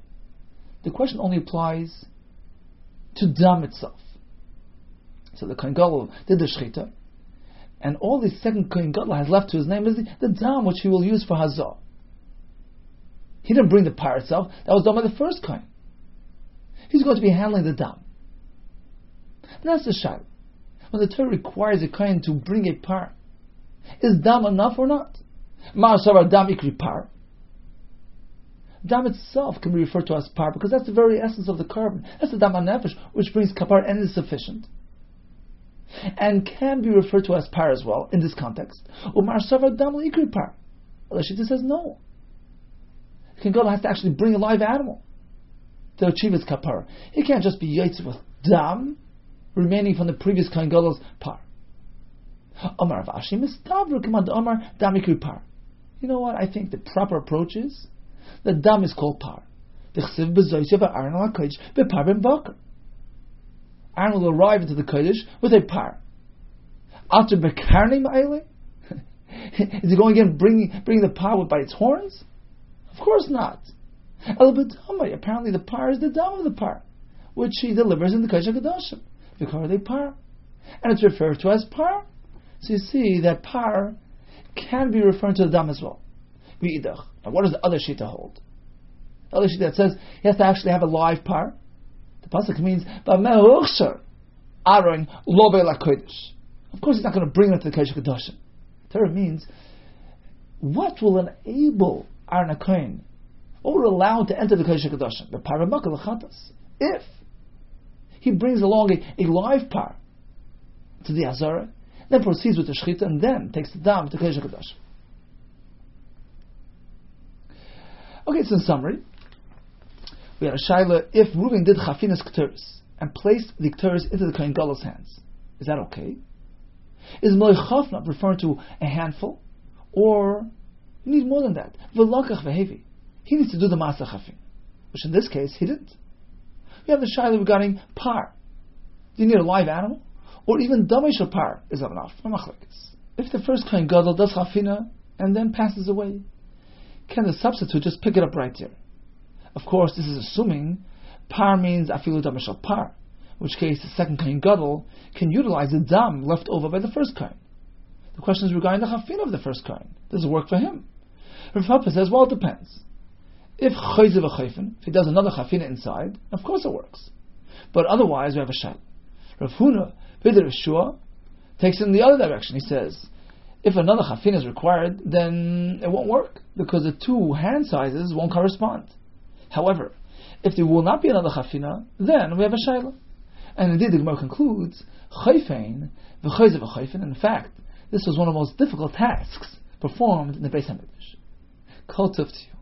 The question only applies to dam itself. So the Kohen Gadol did the Shechita, and all the second Kohen Gadol has left to his name is the dam which he will use for Hazah. He didn't bring the par itself, that was done by the first Kohen. He's going to be handling the dam. And that's the shayla. When the Torah requires a Kohen to bring a par, is dam enough or not? Ma'asavar dam ikri par. Dam itself can be referred to as par because that's the very essence of the carbon. That's the dam nefesh, which brings kapar and is sufficient. And can be referred to as par as well in this context. Umar savar dam ikri par. Elishita says no. The Kohen Gadol has to actually bring a live animal to achieve its kapar. He can't just be yaitz with dam remaining from the previous Kohen Gadol's par. Omar Avashi mistavru command Omar dam ikri par. You know what? I think the proper approach is the dam is called par. Aaron will arrive into the Kodesh with a par. After bekarnim aile, is he going again bringing the par by its horns? Of course not. Apparently the par is the dam of the par, which he delivers in the Kodesh HaKadoshim. Because they par, and it's referred to as par. So you see that par can be referring to the dam as well. Now what does the other shita hold? The other shita that says he has to actually have a live par. The pasuk means of course he's not going to bring it to the Kodesh HaKadoshim. Torah means what will enable Aaron HaKohen, what will allow him to enter the Kodesh HaKadoshim? The par l'chatas. If he brings along a live par to the Azara, then proceeds with the Shechita, and then takes the dam to Kodesh HaKadoshim. Okay, so in summary, we had a shayla, if Reuven did chafinas k'teris and placed the k'teris into the Kohen Gadol's hands, is that okay? Is Melech Chafna referring to a handful, or you need more than that? V'lakach v'hevi. He needs to do the Maaseh Chafin, which in this case he didn't. We have the shayla regarding par. Do you need a live animal? Or even damei par is that enough? If the first Kohen Gadol does chafina and then passes away, can the substitute just pick it up right there? Of course, this is assuming par means afilu damei par, in which case the second Kohen Gadol can utilize the dam left over by the first Kohen. The question is regarding the chafina of the first Kohen. Does it work for him? Rav Papa says, well, it depends. If chayzev v'chayfen, if he does another chafina inside, of course it works. But otherwise, we have a shayla. Rav Huna, Bidder Shua, takes it in the other direction. He says, if another chafina is required, then it won't work, because the two hand sizes won't correspond. However, if there will not be another chafina, then we have a shayla. And indeed the Gemara concludes, Chayfein, v'chayzev v'chayfein, in fact, this was one of the most difficult tasks performed in the Beis HaMikdash. Kol tov to you.